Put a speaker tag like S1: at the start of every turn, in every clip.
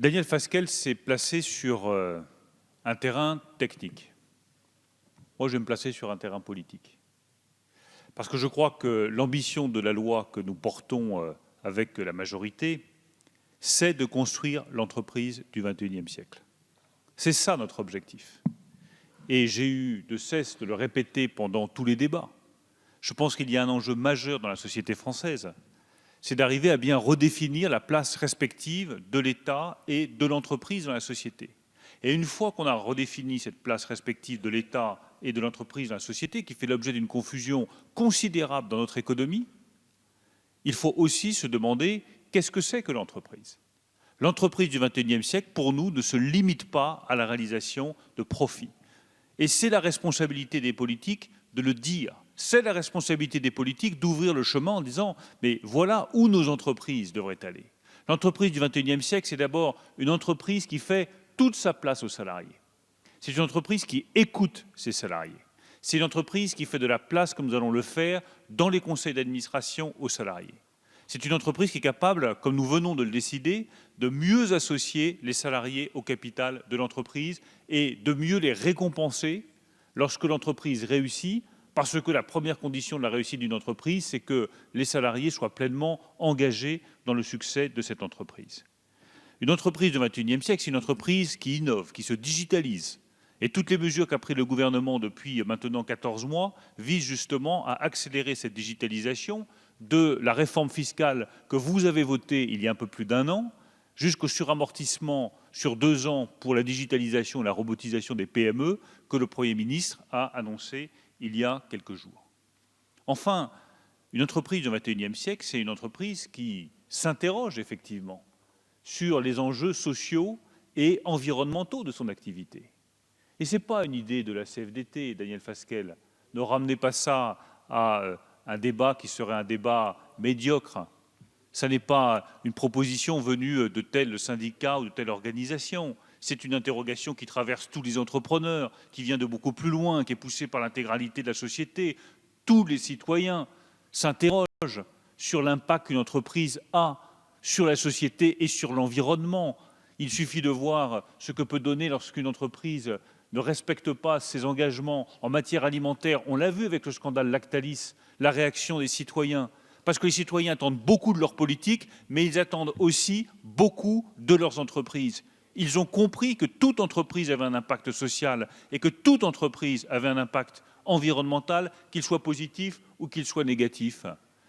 S1: Daniel Fasquelle s'est placé sur un terrain technique. Moi, je vais me placer sur un terrain politique. Parce que je crois que l'ambition de la loi que nous portons avec la majorité, c'est de construire l'entreprise du XXIe siècle. C'est ça notre objectif. Et j'ai eu de cesse de le répéter pendant tous les débats. Je pense qu'il y a un enjeu majeur dans la société française, c'est d'arriver à bien redéfinir la place respective de l'État et de l'entreprise dans la société. Et une fois qu'on a redéfini cette place respective de l'État et de l'entreprise dans la société, qui fait l'objet d'une confusion considérable dans notre économie, il faut aussi se demander qu'est-ce que c'est que l'entreprise. L'entreprise du XXIe siècle, pour nous, ne se limite pas à la réalisation de profits. Et c'est la responsabilité des politiques de le dire. C'est la responsabilité des politiques d'ouvrir le chemin en disant « mais voilà où nos entreprises devraient aller ». L'entreprise du XXIe siècle, c'est d'abord une entreprise qui fait toute sa place aux salariés. C'est une entreprise qui écoute ses salariés. C'est une entreprise qui fait de la place, comme nous allons le faire, dans les conseils d'administration aux salariés. C'est une entreprise qui est capable, comme nous venons de le décider, de mieux associer les salariés au capital de l'entreprise et de mieux les récompenser lorsque l'entreprise réussit, parce que la première condition de la réussite d'une entreprise, c'est que les salariés soient pleinement engagés dans le succès de cette entreprise. Une entreprise du XXIe siècle, c'est une entreprise qui innove, qui se digitalise. Et toutes les mesures qu'a prises le gouvernement depuis maintenant 14 mois visent justement à accélérer cette digitalisation, de la réforme fiscale que vous avez votée il y a un peu plus d'un an, jusqu'au suramortissement sur 2 ans pour la digitalisation et la robotisation des PME que le Premier ministre a annoncé il y a quelques jours. Enfin, une entreprise du XXIe siècle, c'est une entreprise qui s'interroge effectivement sur les enjeux sociaux et environnementaux de son activité. Et ce n'est pas une idée de la CFDT, Daniel Fasquelle. Ne ramenez pas ça à un débat qui serait un débat médiocre. Ça n'est pas une proposition venue de tel syndicat ou de telle organisation. C'est une interrogation qui traverse tous les entrepreneurs, qui vient de beaucoup plus loin, qui est poussée par l'intégralité de la société. Tous les citoyens s'interrogent sur l'impact qu'une entreprise a sur la société et sur l'environnement. Il suffit de voir ce que peut donner lorsqu'une entreprise ne respecte pas ses engagements en matière alimentaire. On l'a vu avec le scandale Lactalis, la réaction des citoyens. Parce que les citoyens attendent beaucoup de leur politique, mais ils attendent aussi beaucoup de leurs entreprises. Ils ont compris que toute entreprise avait un impact social et que toute entreprise avait un impact environnemental, qu'il soit positif ou qu'il soit négatif.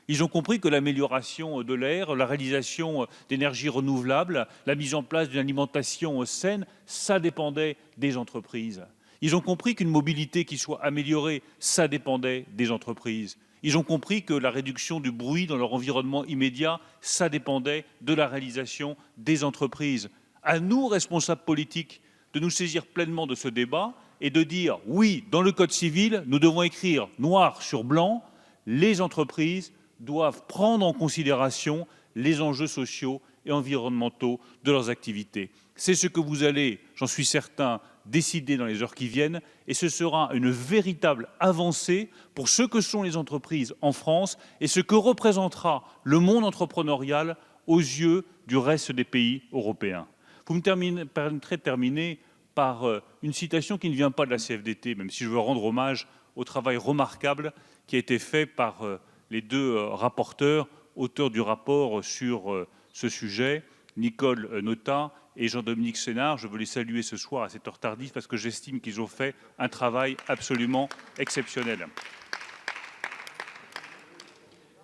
S1: Ils ont compris que l'amélioration de l'air, la réalisation d'énergies renouvelables, la mise en place d'une alimentation saine, ça dépendait des entreprises. Ils ont compris qu'une mobilité qui soit améliorée, ça dépendait des entreprises. Ils ont compris que la réduction du bruit dans leur environnement immédiat, ça dépendait de la réalisation des entreprises. À nous, responsables politiques, de nous saisir pleinement de ce débat et de dire oui, dans le Code civil, nous devons écrire noir sur blanc, les entreprises doivent prendre en considération les enjeux sociaux et environnementaux de leurs activités. C'est ce que vous allez, j'en suis certain, décider dans les heures qui viennent, et ce sera une véritable avancée pour ce que sont les entreprises en France et ce que représentera le monde entrepreneurial aux yeux du reste des pays européens. Vous me permettrez de terminer par une citation qui ne vient pas de la CFDT, même si je veux rendre hommage au travail remarquable qui a été fait par les 2 rapporteurs, auteurs du rapport sur ce sujet, Nicole Notat et Jean-Dominique Sénard. Je veux les saluer ce soir à cette heure tardive parce que j'estime qu'ils ont fait un travail absolument exceptionnel.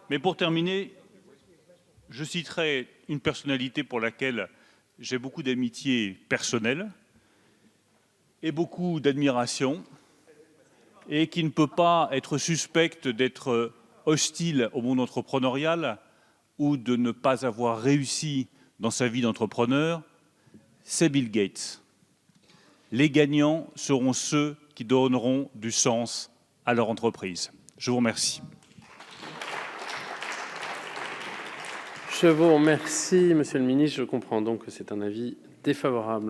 S1: Mais pour terminer, je citerai une personnalité pour laquelle j'ai beaucoup d'amitié personnelle et beaucoup d'admiration et qui ne peut pas être suspecte d'être hostile au monde entrepreneurial ou de ne pas avoir réussi dans sa vie d'entrepreneur, c'est Bill Gates. Les gagnants seront ceux qui donneront du sens à leur entreprise. Je vous remercie.
S2: Je vous remercie, Monsieur le Ministre. Je comprends donc que c'est un avis défavorable.